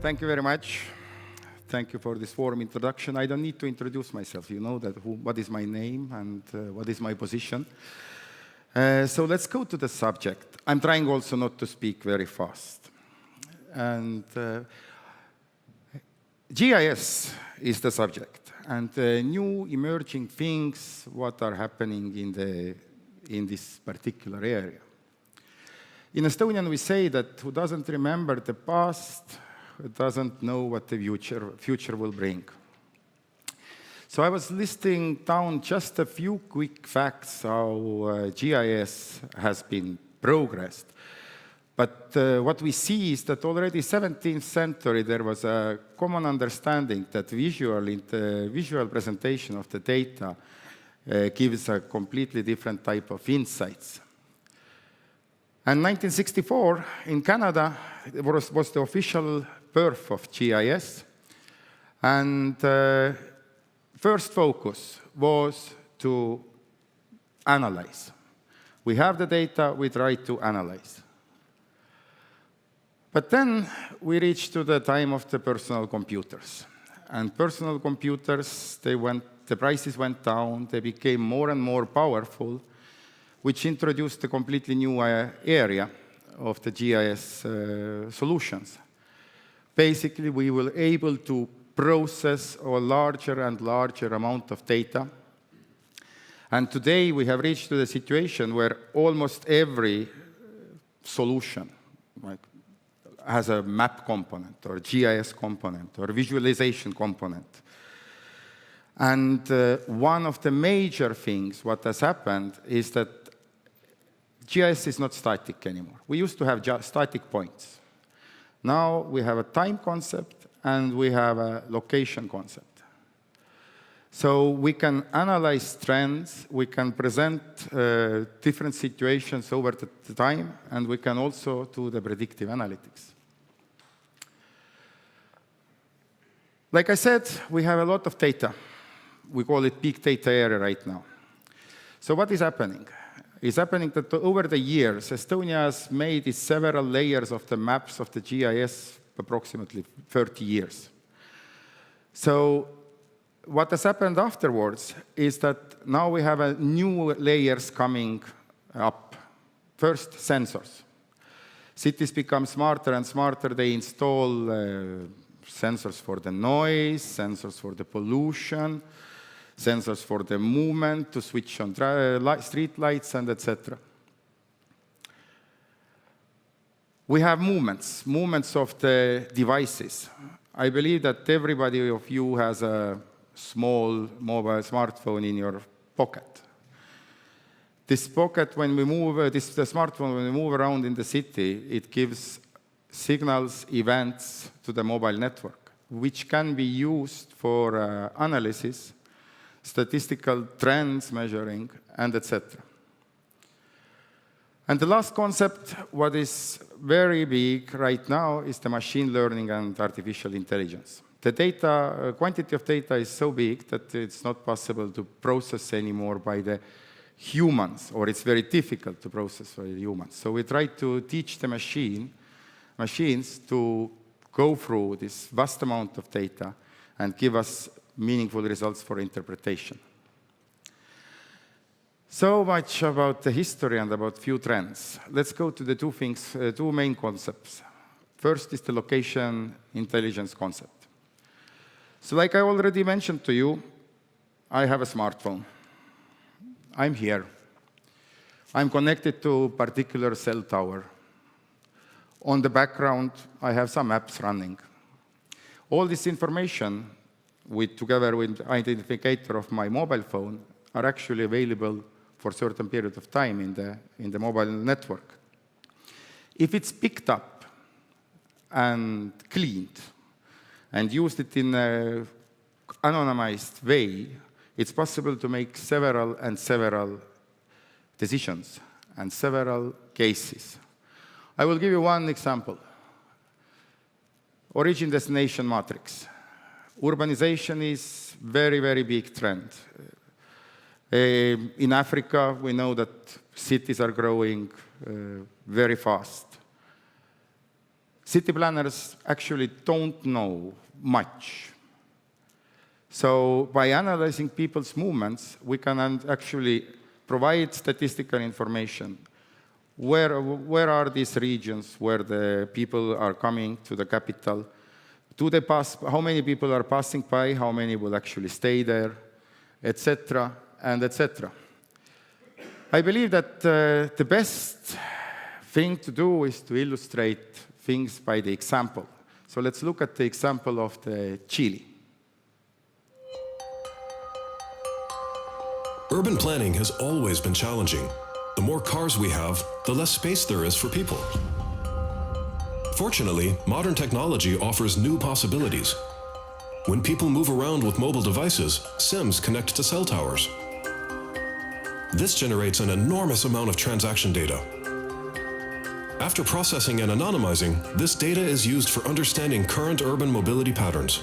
Thank you very much. Thank you for this warm introduction. I don't need to introduce myself. You know what is my name and what is my position. So let's go to the subject. I'm trying also not to speak very fast. And GIS is the subject. And new emerging things, what are happening in this particular area. In Estonian, we say that who doesn't remember the past doesn't know what the future will bring. So I was listing down just a few quick facts how GIS has been progressed. But what we see is that already 17th century there was a common understanding that visual presentation of the data gives a completely different type of insights. And 1964 in Canada was the official birth of GIS. And first focus was to analyze. We have the data, we try to analyze. But then we reached to the time of the personal computers. And personal computers, the prices went down, they became more and more powerful, which introduced a completely new area of the GIS solutions. Basically, we were able to process a larger and larger amount of data. And today, we have reached to the situation where almost every solution has a map component, or GIS component, or visualization component. And one of the major things what has happened is that GIS is not static anymore. We used to have just static points. Now we have a time concept and we have a location concept. So we can analyze trends, we can present different situations over the time, and we can also do the predictive analytics. Like I said, we have a lot of data. We call it big data area right now. So what is happening? It's happening that over the years, Estonia has made several layers of the maps of the GIS, approximately 30 years. So what has happened afterwards is that now we have new layers coming up. First, sensors. Cities become smarter and smarter. They install sensors for the noise, sensors for the pollution, sensors for the movement, to switch on street lights, and etc. We have movements of the devices. I believe that everybody of you has a small mobile smartphone in your pocket. This pocket, when we move, the smartphone, when we move around in the city, it gives signals, events to the mobile network, which can be used for analysis, statistical trends measuring, and etc. And the last concept, what is very big right now, is the machine learning and artificial intelligence. The data, quantity of data is so big that it's not possible to process anymore by the humans, or it's very difficult to process by the humans. So we try to teach the machines to go through this vast amount of data and give us meaningful results for interpretation. So much about the history and about few trends. Let's go to the two main concepts. First is the location intelligence concept. So like I already mentioned to you, I have a smartphone. I'm here. I'm connected to a particular cell tower. On the background, I have some apps running. All this information, together with identifier of my mobile phone, are actually available for a certain period of time in the mobile network. If it's picked up and cleaned and used it in an anonymized way, it's possible to make several decisions and several cases. I will give you one example. Origin-destination matrix. Urbanization is very big trend. In Africa, we know that cities are growing very fast. city planners actually don't know much. So by analyzing people's movements, we can actually provide statistical information. Where are these regions where the people are coming to the capital? Do they pass? How many people are passing by? How many will actually stay there? Etc. and etc. I believe that the best thing to do is to illustrate things by the example. So let's look at the example of the Chile. Urban planning has always been challenging. The more cars we have, the less space there is for people. Fortunately, modern technology offers new possibilities. When people move around with mobile devices, SIMs connect to cell towers. This generates an enormous amount of transaction data. After processing and anonymizing, this data is used for understanding current urban mobility patterns.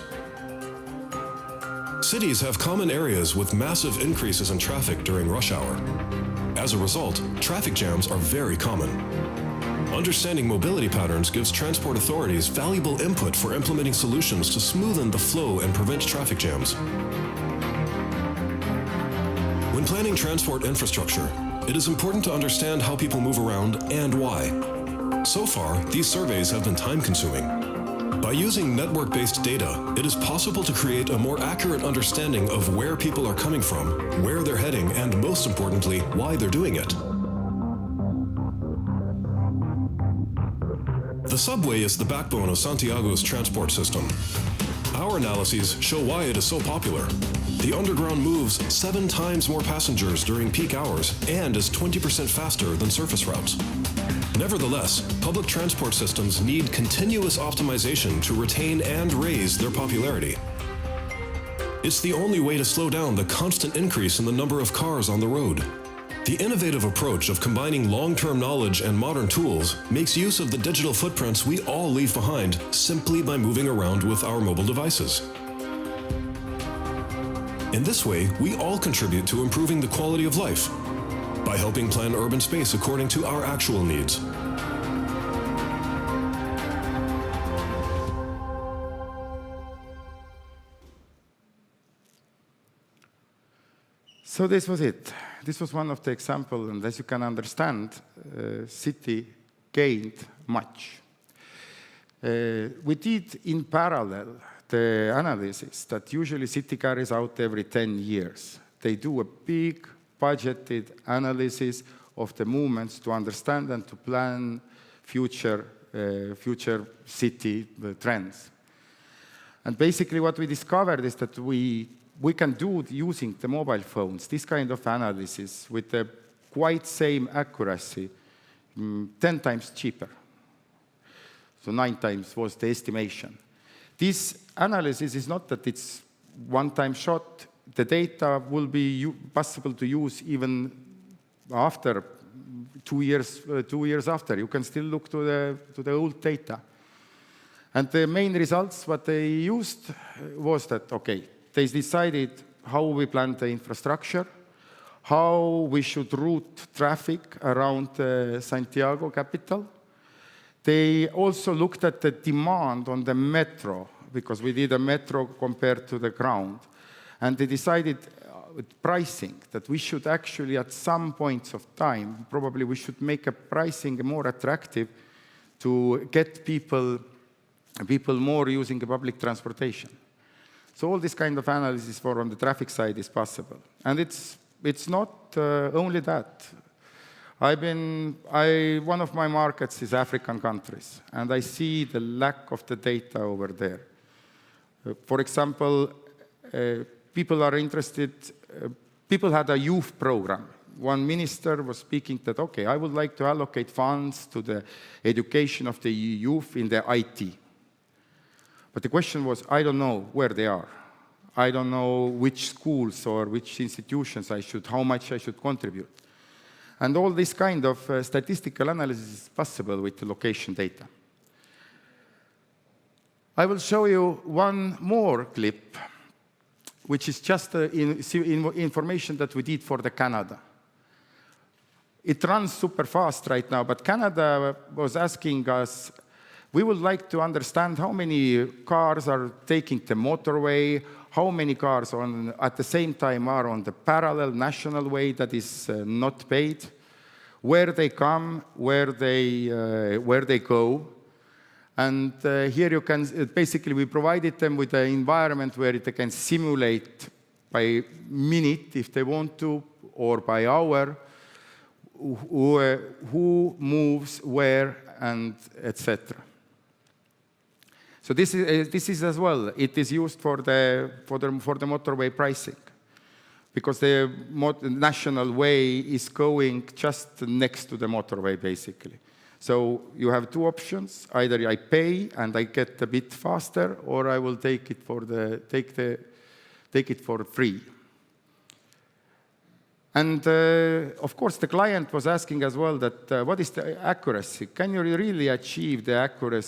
Cities have common areas with massive increases in traffic during rush hour. As a result, traffic jams are very common. Understanding mobility patterns gives transport authorities valuable input for implementing solutions to smoothen the flow and prevent traffic jams. When planning transport infrastructure, it is important to understand how people move around and why. So far, these surveys have been time-consuming. By using network-based data, it is possible to create a more accurate understanding of where people are coming from, where they're heading, and most importantly, why they're doing it. The subway is the backbone of Santiago's transport system. Our analyses show why it is so popular. The underground moves 7 times more passengers during peak hours and is 20% faster than surface routes. Nevertheless, public transport systems need continuous optimization to retain and raise their popularity. It's the only way to slow down the constant increase in the number of cars on the road. The innovative approach of combining long-term knowledge and modern tools makes use of the digital footprints we all leave behind simply by moving around with our mobile devices. In this way, we all contribute to improving the quality of life by helping plan urban space according to our actual needs. So this was it. This was one of the examples, and as you can understand, city gained much. We did in parallel the analysis that usually city carries out every 10 years. They do a big budgeted analysis of the movements to understand and to plan future city trends. And basically what we discovered is that we can do using the mobile phones this kind of analysis with the quite same accuracy, 10 times cheaper. So 9 times was the estimation. This analysis is not that it's one-time shot. The data will be possible to use even after 2 years after. You can still look to the old data. And the main results, what they used was that, okay, they decided how we plan the infrastructure, how we should route traffic around the Santiago capital. They also looked at the demand on the metro, because we did a metro compared to the ground. And they decided with pricing that we should actually, at some points of time, probably we should make a pricing more attractive to get people more using public transportation. So all this kind of analysis on the traffic side is possible. And it's not only that. One of my markets is African countries, and I see the lack of the data over there. For example, people are interested, people had a youth program. One minister was speaking that, okay, I would like to allocate funds to the education of the youth in the IT. But the question was, I don't know where they are. I don't know which schools or which institutions how much I should contribute. And all this kind of statistical analysis is possible with the location data. I will show you one more clip, which is just information that we did for the Canada. It runs super fast right now, but Canada was asking us, We would like to understand how many cars are taking the motorway, how many cars at the same time are on the parallel national way that is not paid, where they come, where they go. And here you can, basically we provided them with an environment where they can simulate by minute, if they want to, or by hour, who moves where, and etc. So this is as well, it is used for the motorway pricing, because the national way is going just next to the motorway, basically. So you have two options: either I pay and I get a bit faster, or I will take it for free. And of course, the client was asking as well that what is the accuracy? Can you really achieve the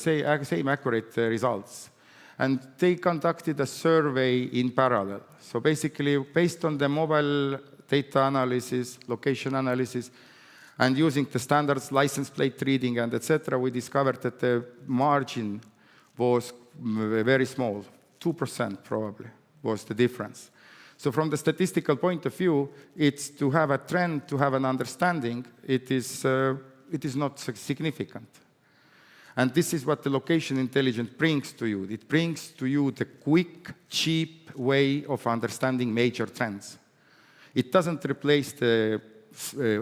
same accurate results? And they conducted a survey in parallel. So basically, based on the mobile data analysis, location analysis, and using the standards, license plate reading, and etc., we discovered that the margin was very small. 2% probably was the difference. So from the statistical point of view, it's to have a trend, to have an understanding, it is not significant. And this is what the location intelligence brings to you. It brings to you the quick, cheap way of understanding major trends. It doesn't replace the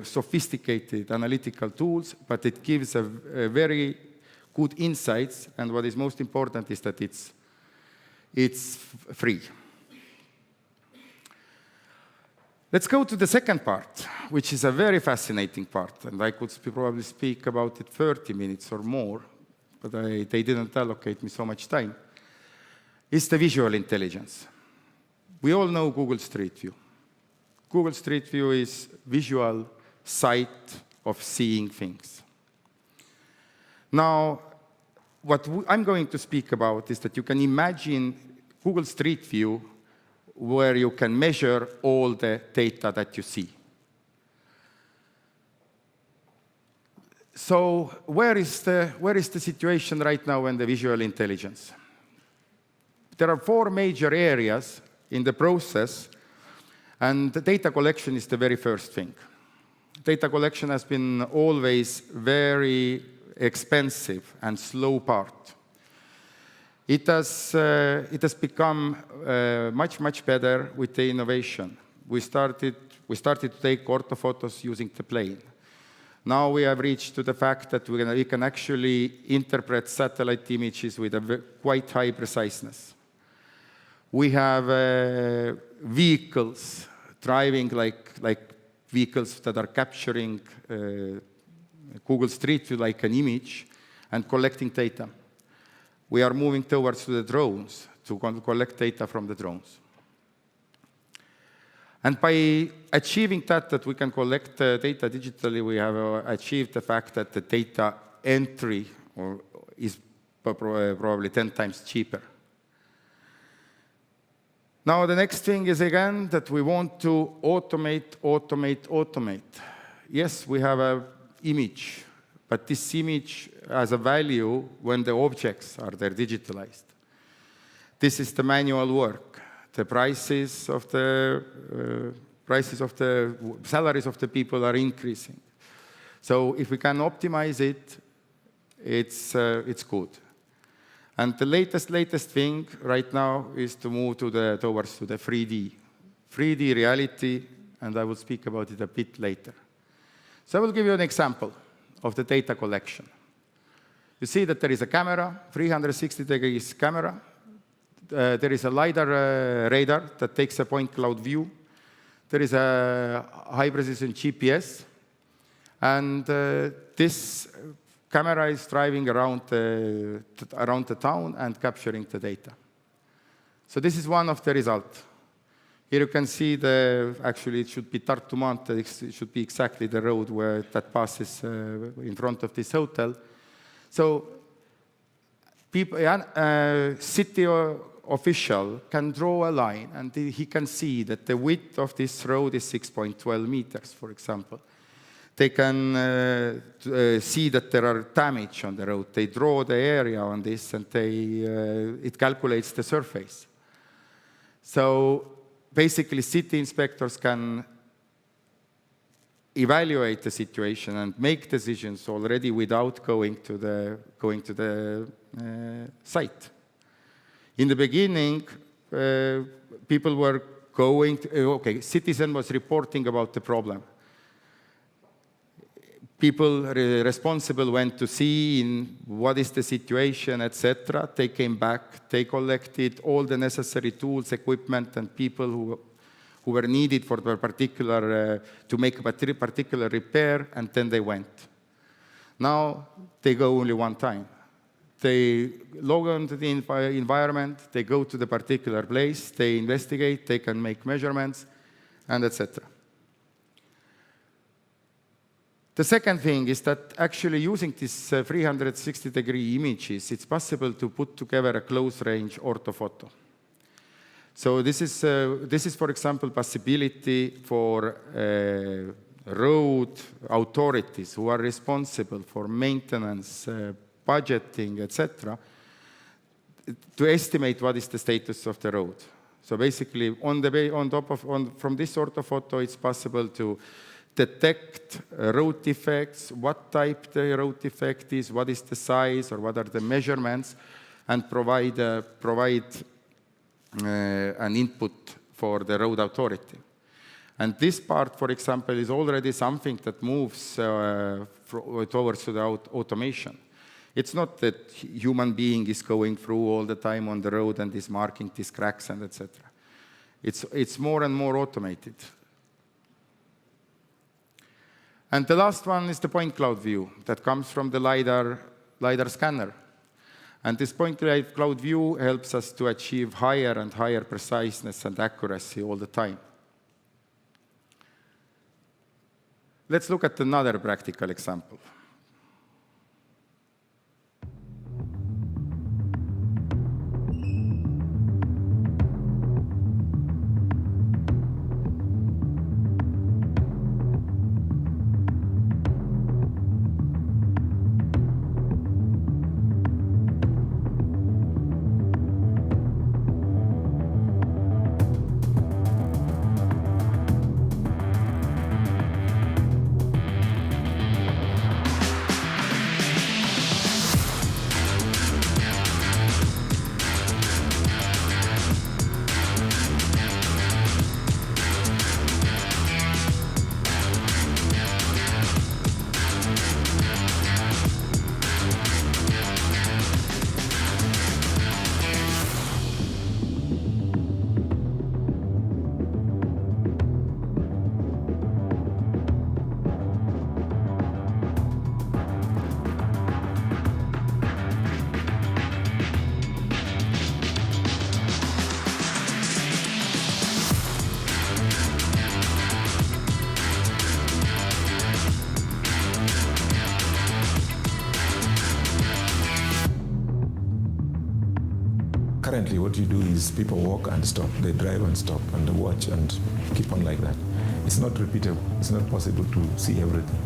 sophisticated analytical tools, but it gives a very good insights, and what is most important is that it's free. Let's go to the second part, which is a very fascinating part, and I could probably speak about it 30 minutes or more, but they didn't allocate me so much time. It's the visual intelligence. We all know Google Street View. Google Street View is visual sight of seeing things. Now, what I'm going to speak about is that you can imagine Google Street View where you can measure all the data that you see. So where is the situation right now in the visual intelligence? There are 4 major areas in the process, and the data collection is the very first thing. Data collection has been always very expensive and slow part. It has become much better with the innovation. We started to take orthophotos using the plane. Now we have reached to the fact that we can actually interpret satellite images with a quite high preciseness. We have vehicles driving like vehicles that are capturing Google Street View like an image and collecting data. We are moving towards the drones to collect data from the drones. And by achieving that we can collect data digitally, we have achieved the fact that the data entry is probably 10 times cheaper. Now, the next thing is, again, that we want to automate. Yes, we have an image, but this image has a value when the objects are there digitalized. This is the manual work. The prices of the salaries of the people are increasing. So if we can optimize it, it's good. And the latest thing right now is to move towards the 3D reality, and I will speak about it a bit later. So I will give you an example of the data collection. You see that there is a camera, 360 degrees camera. There is a LiDAR radar that takes a point cloud view. There is a high precision GPS. And this camera is driving around the town and capturing the data. So this is one of the results. Here you can see actually it should be Tartu Maantee, it should be exactly the road that passes in front of this hotel. So city official can draw a line and he can see that the width of this road is 6.12 meters, for example. They can see that there are damage on the road. They draw the area on this, and it calculates the surface. So basically, city inspectors can evaluate the situation and make decisions already without going to the site. In the beginning, people were citizen was reporting about the problem. People responsible went to see what is the situation, etc. They came back, they collected all the necessary tools, equipment, and people who were needed for the particular, to make a particular repair, and then they went. Now, they go only one time. They log on to the environment, they go to the particular place, they investigate, they can make measurements, and etc. The second thing is that actually using these 360-degree images, it's possible to put together a close-range orthophoto. So this is, for example, possibility for road authorities who are responsible for maintenance, budgeting, etc., to estimate what is the status of the road. So basically, from this orthophoto, it's possible to detect road defects, what type the road defect is, what is the size, or what are the measurements, and provide an input for the road authority. And this part, for example, is already something that moves towards the automation. It's not that human being is going through all the time on the road and is marking these cracks and etc. It's more and more automated. And the last one is the point cloud view that comes from the LiDAR scanner. And this point cloud view helps us to achieve higher and higher preciseness and accuracy all the time. Let's look at another practical example. Currently, what you do is people walk and stop, they drive and stop, and they watch and keep on like that. It's not repeatable, it's not possible to see everything.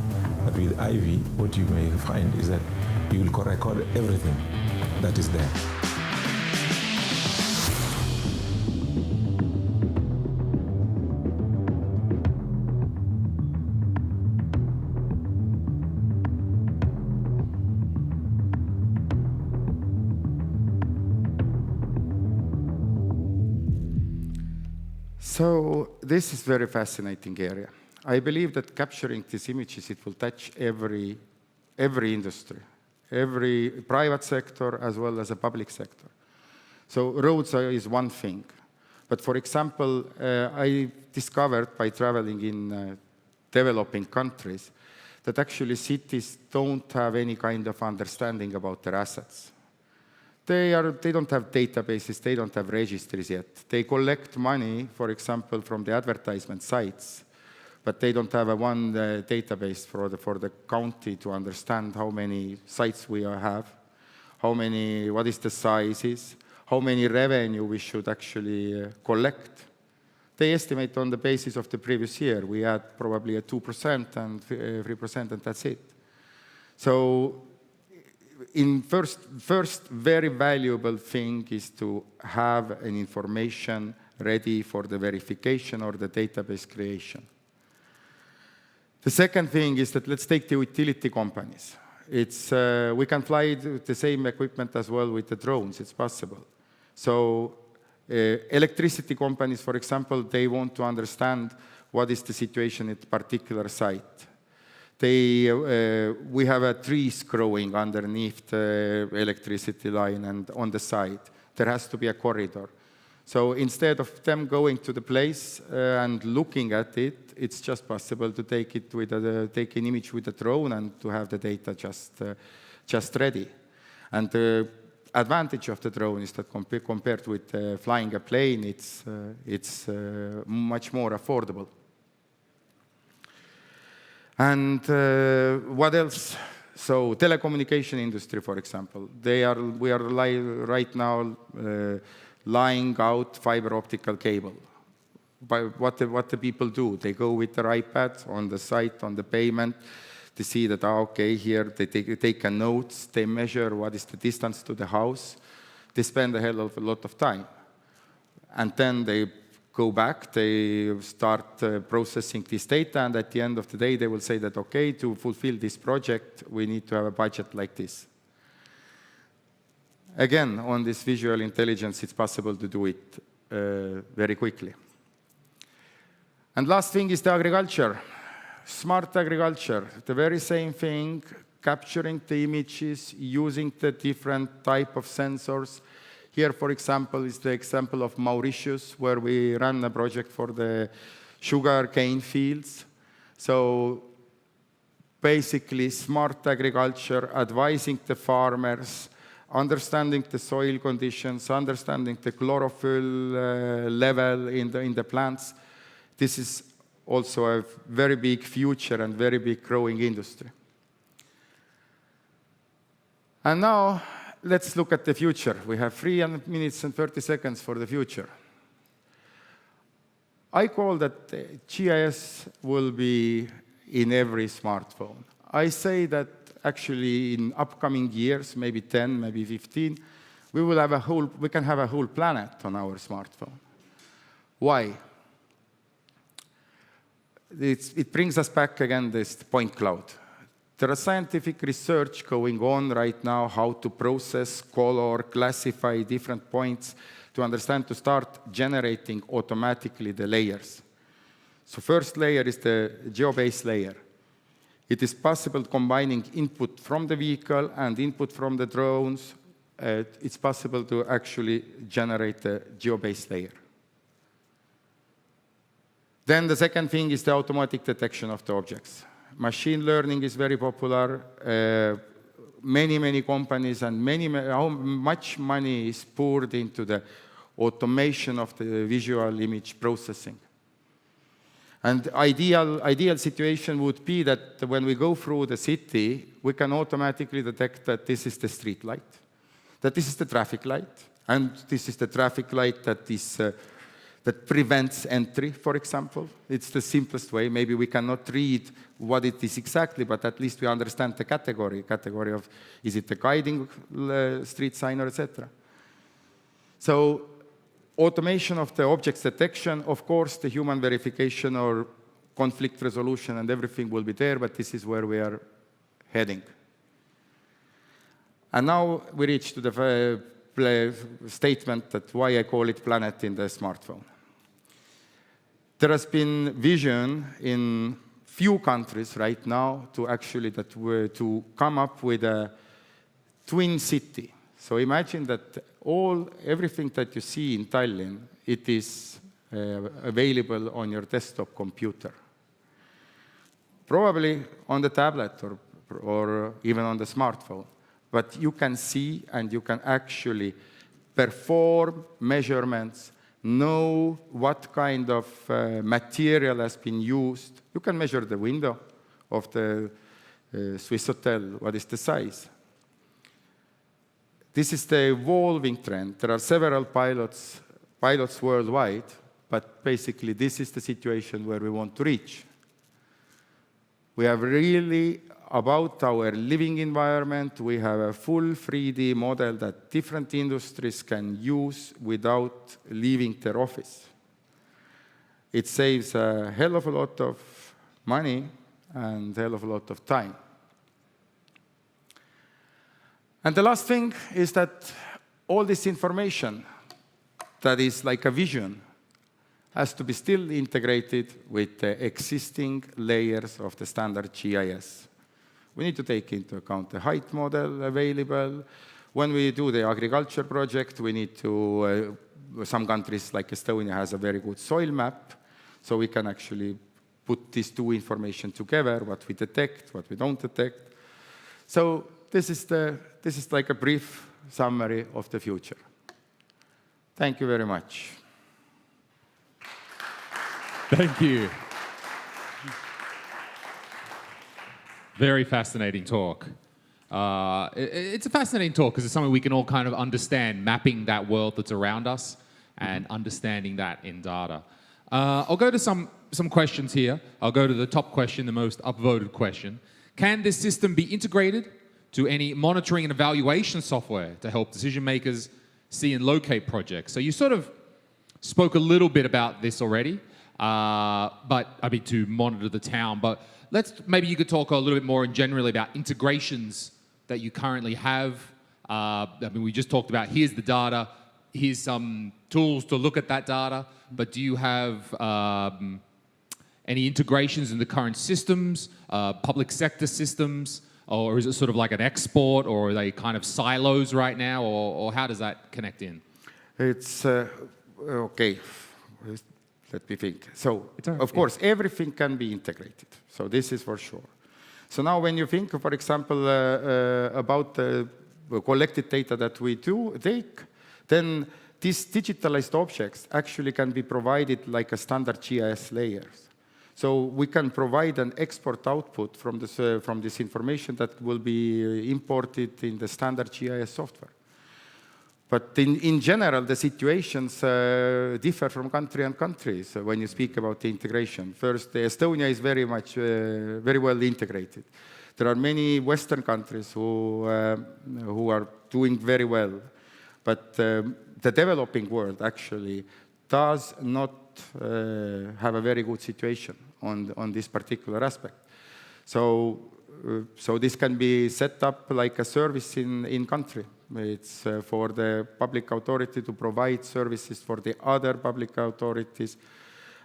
But with IV, what you may find is that you will record everything that is there. So this is a very fascinating area. I believe that capturing these images, it will touch every industry, every private sector as well as a public sector. So roads is one thing. But for example, I discovered by traveling in developing countries that actually cities don't have any kind of understanding about their assets. They don't have databases, they don't have registries yet. They collect money, for example, from the advertisement sites, but they don't have one database for the county to understand how many sites we have, what is the sizes, how many revenue we should actually collect. they estimate on the basis of the previous year. We had probably a 2% and 3%, and that's it. So in first very valuable thing is to have an information ready for the verification or the database creation. The second thing is that let's take the utility companies. We can fly the same equipment as well with the drones. It's possible. So electricity companies, for example, they want to understand what is the situation at a particular site. We have trees growing underneath the electricity line and on the side. There has to be a corridor. So instead of them going to the place and looking at it, it's just possible to take an image with a drone and to have the data just ready. And the advantage of the drone is that compared with flying a plane, it's much more affordable. And what else? So telecommunication industry, for example, we are right now laying out fiber optical cable. What the people do, they go with their iPads on the site, on the pavement. They see that, okay, here they take a notes, they measure what is the distance to the house. They spend a hell of a lot of time. And then they go back, they start processing this data, and at the end of the day, they will say that, okay, to fulfill this project, we need to have a budget like this. Again, on this visual intelligence, it's possible to do it very quickly. And last thing is the agriculture. Smart agriculture, the very same thing, capturing the images, using the different type of sensors. Here, for example, is the example of Mauritius, where we ran a project for the sugar cane fields. So basically, smart agriculture, advising the farmers, understanding the soil conditions, understanding the chlorophyll level in the plants. This is also a very big future and very big growing industry. And now, let's look at the future. We have 3 minutes and 30 seconds for the future. I call that GIS will be in every smartphone. I say that actually in upcoming years, maybe 10, maybe 15, we can have a whole planet on our smartphone. Why? It brings us back again this point cloud. There is scientific research going on right now how to process, color, classify different points to start generating automatically the layers. So first layer is the Geo Base Layer. It is possible combining input from the vehicle and input from the drones. It's possible to actually generate the Geo Base Layer. Then the second thing is the automatic detection of the objects. Machine learning is very popular. Many companies and how much money is poured into the automation of the visual image processing. And ideal situation would be that when we go through the city, we can automatically detect that this is the street light, that this is the traffic light, and this is the traffic light that prevents entry, for example. It's the simplest way. Maybe we cannot read what it is exactly, but at least we understand the category of, is it a guiding street sign or etc. So automation of the objects detection, of course, the human verification or conflict resolution and everything will be there, but this is where we are heading. And now we reach to the statement that why I call it planet in the smartphone. There has been vision in few countries right now to come up with a twin city. So imagine that everything that you see in Tallinn, it is available on your desktop computer. Probably on the tablet or even on the smartphone. But you can see and you can actually perform measurements, know what kind of material has been used. You can measure the window of the Swiss hotel, what is the size. This is the evolving trend. There are several pilots worldwide, but basically this is the situation where we want to reach. We have really, about our living environment, we have a full 3D model that different industries can use without leaving their office. It saves a hell of a lot of money and a hell of a lot of time. And the last thing is that all this information that is like a vision has to be still integrated with the existing layers of the standard GIS. We need to take into account the height model available. When we do the agriculture project, we need to, some countries like Estonia has a very good soil map, so we can actually put these two information together, what we detect, what we don't detect. So this is like a brief summary of the future. Thank you very much. Thank you. Very fascinating talk. It's a fascinating talk because it's something we can all kind of understand, mapping that world that's around us and understanding that in data. I'll go to some questions here. I'll go to the top question, the most upvoted question. Can this system be integrated to any monitoring and evaluation software to help decision makers see and locate projects? So you sort of spoke a little bit about this already, but I mean to monitor the town. But maybe you could talk a little bit more generally about integrations that you currently have. I mean, we just talked about here's the data, here's some tools to look at that data. But do you have any integrations in the current systems, public sector systems? Or is it sort of like an export, or are they kind of silos right now, or how does that connect in? It's, okay, let me think. So, right, of course, everything can be integrated. So this is for sure. So now when you think, for example, about the collected data that we take, then these digitalized objects actually can be provided like a standard GIS layers. So we can provide an export output from this information that will be imported in the standard GIS software. But in general, the situations differ from country and country. So when you speak about the integration, first, Estonia is very well integrated. There are many Western countries who are doing very well, but the developing world actually does not have a very good situation on this particular aspect. So this can be set up like a service in country. It's for the public authority to provide services for the other public authorities.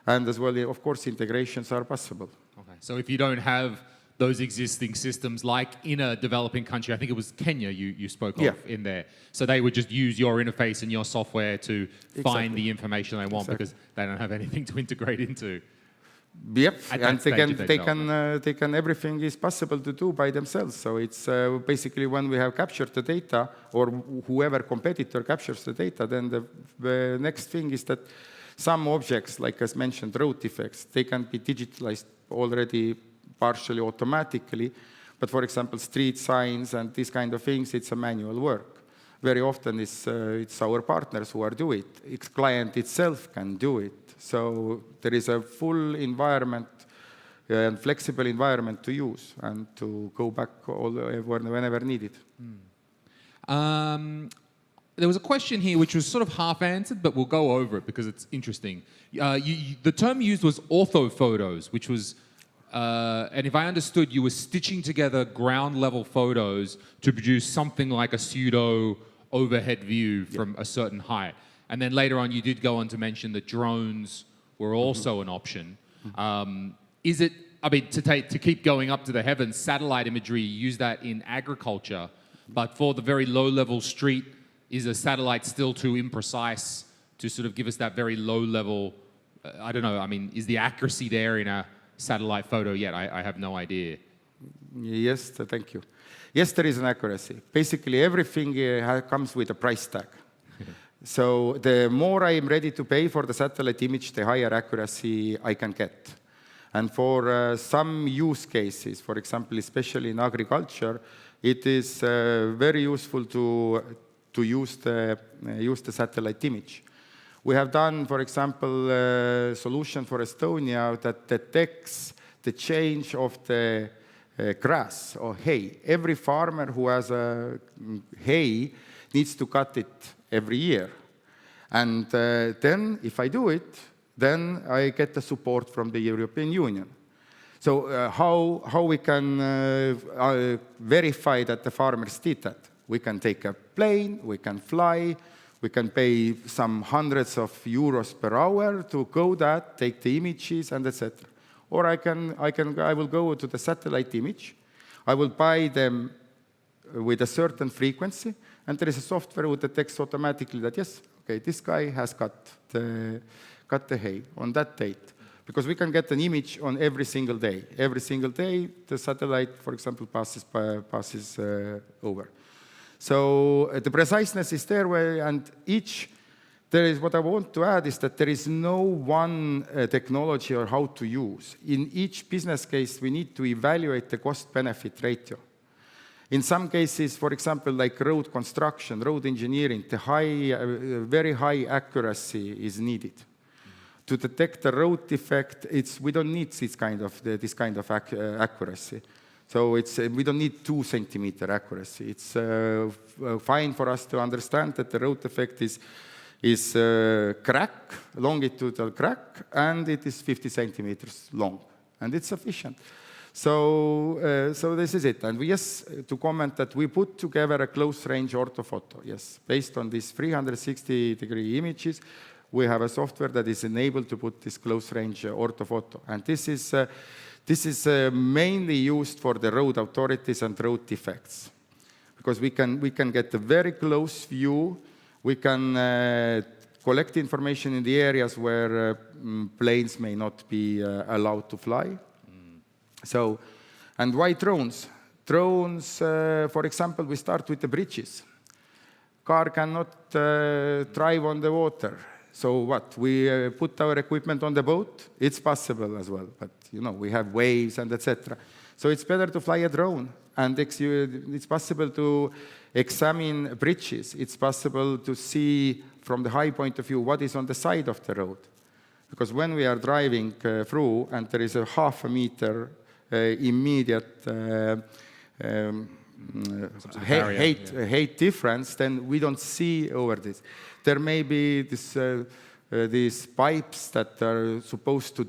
And as well, of course, integrations are possible. Okay. So if you don't have those existing systems, like in a developing country, I think it was Kenya you spoke of in there. So they would just use your interface and your software to find the information they want because they don't have anything to integrate into. Yep, and they can, everything is possible to do by themselves. So it's basically when we have captured the data, or whoever competitor captures the data, then the next thing is that some objects, like as mentioned, road defects, they can be digitalized already partially automatically. But for example, street signs and these kind of things, it's a manual work. Very often it's our partners who are doing it. Its client itself can do it. So there is a full environment and flexible environment to use and to go back whenever needed. There was a question here which was sort of half answered, but we'll go over it because it's interesting. The term used was orthophotos, which was, and if I understood, you were stitching together ground level photos to produce something like a pseudo overhead view from a certain height. And then later on, you did go on to mention that drones were also an option. Is it, I mean, to keep going up to the heavens, satellite imagery, you use that in agriculture, but for the very low-level street, is a satellite still too imprecise to sort of give us that very low-level, I don't know, I mean, is the accuracy there in a satellite photo yet? I have no idea. Yes, thank you. Yes, there is an accuracy. Basically, everything comes with a price tag. So the more I am ready to pay for the satellite image, the higher accuracy I can get. And for some use cases, for example, especially in agriculture, it is very useful to use the satellite image. We have done, for example, a solution for Estonia that detects the change of the grass or hay. Every farmer who has a hay needs to cut it every year. And then, if I do it, then I get the support from the European Union. So how we can verify that the farmers did that? We can take a plane, we can fly, we can pay some hundreds of euros per hour to go that, take the images, and etc. Or I will go to the satellite image. I will buy them with a certain frequency, and there is a software who detects automatically that yes, okay, this guy has cut the hay on that date. Because we can get an image on every single day. Every single day, the satellite, for example, passes over. So the preciseness is there, and what I want to add is that there is no one technology or how to use. In each business case, we need to evaluate the cost-benefit ratio. In some cases, for example, like road construction, road engineering, very high accuracy is needed. To detect the road defect, we don't need this kind of accuracy. So we don't need 2 centimeter accuracy. It's fine for us to understand that the road defect is longitudinal crack, and it is 50 centimeters long, and it's sufficient. So this is it. And yes, to comment that we put together a close-range orthophoto, yes, based on these 360-degree images. We have a software that is enabled to put this close-range orthophoto. And this is mainly used for the road authorities and road defects, because we can get a very close view. We can collect information in the areas where planes may not be allowed to fly. So, and why drones? Drones, for example, we start with the bridges. Car cannot drive on the water. So what? We put our equipment on the boat? It's possible as well, but we have waves and etc. So it's better to fly a drone, and it's possible to examine bridges. It's possible to see from the high point of view what is on the side of the road. Because when we are driving through and there is a half a meter immediate height difference, then we don't see over this. There may be these pipes that are supposed to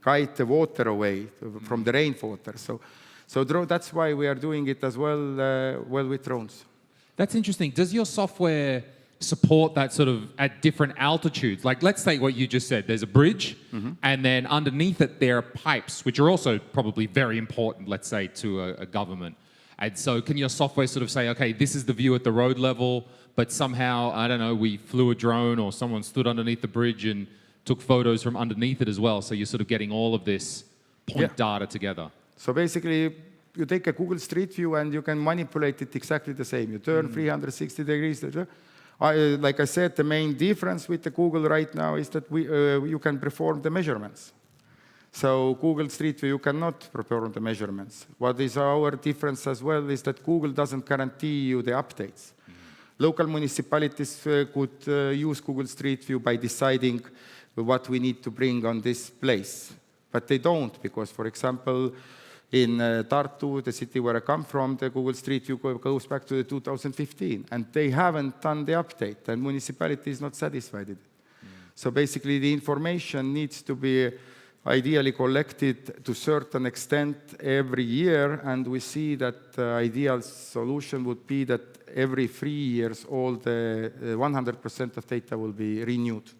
guide the water away from the rainwater. So that's why we are doing it as well with drones. That's interesting. Does your software support that sort of at different altitudes? Like, let's say what you just said, there's a bridge, and then underneath it there are pipes, which are also probably very important, let's say, to a government. And so can your software sort of say, okay, this is the view at the road level, but somehow, I don't know, we flew a drone or someone stood underneath the bridge and took photos from underneath it as well, so you're sort of getting all of this point data together. So basically, you take a Google Street View and you can manipulate it exactly the same. You turn 360 degrees. Like I said, the main difference with the Google right now is that you can perform the measurements. So Google Street View, you cannot perform the measurements. What is our difference as well is that Google doesn't guarantee you the updates. Local municipalities could use Google Street View by deciding what we need to bring on this place. But they don't, because, for example, in Tartu, the city where I come from, the Google Street View goes back to 2015, and they haven't done the update, and municipality is not satisfied with it. So basically, the information needs to be ideally collected to a certain extent every year, and we see that the ideal solution would be that every 3 years, all the 100% of data will be renewed.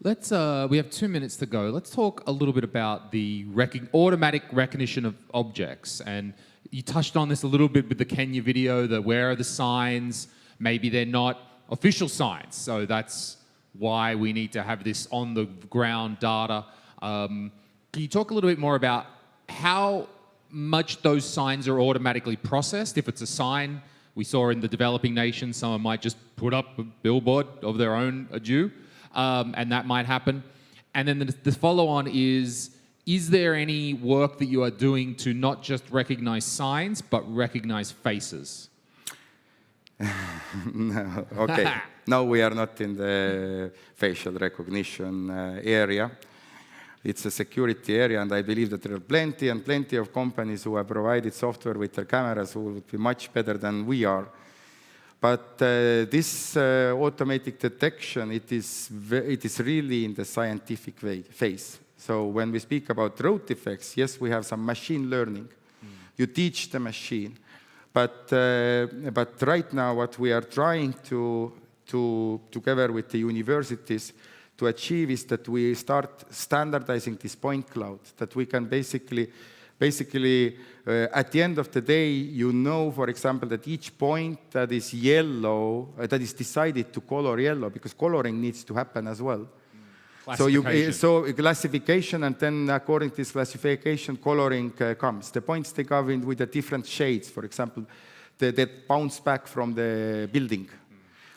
We have 2 minutes to go. Let's talk a little bit about the automatic recognition of objects. And you touched on this a little bit with the Kenya video, where are the signs? Maybe they're not official signs. So that's why we need to have this on-the-ground data. Can you talk a little bit more about how much those signs are automatically processed? If it's a sign, we saw in the developing nations, someone might just put up a billboard of their own due. And that might happen. And then the follow-on is there any work that you are doing to not just recognize signs, but recognize faces? No, okay. No, we are not in the facial recognition area. It's a security area, and I believe that there are plenty and plenty of companies who have provided software with their cameras who would be much better than we are. But this automatic detection, it is really in the scientific phase. So when we speak about road defects, yes, we have some machine learning. You teach the machine. But right now, what we are trying to together with the universities to achieve is that we start standardizing this point cloud, that we can basically at the end of the day, you know, for example, that each point that is yellow, that is decided to color yellow, because coloring needs to happen as well. So classification, and then according to this classification, coloring comes. The points they come in with the different shades, for example, that bounce back from the building.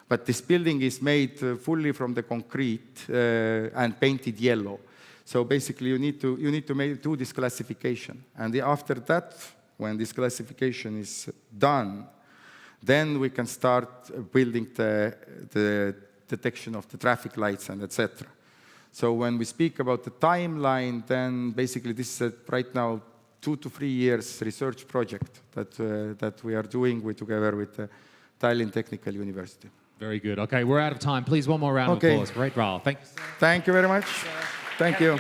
But this building is made fully from the concrete and painted yellow. So basically, you need to do this classification. And after that, when this classification is done, then we can start building the detection of the traffic lights and etc. So when we speak about the timeline, then basically this is right now 2 to 3 years research project that we are doing together with the Tallinn Technical University. Very good. Okay, we're out of time. Please, one more round of applause for Rait Raal. Thank you. Thank you very much. Thank you.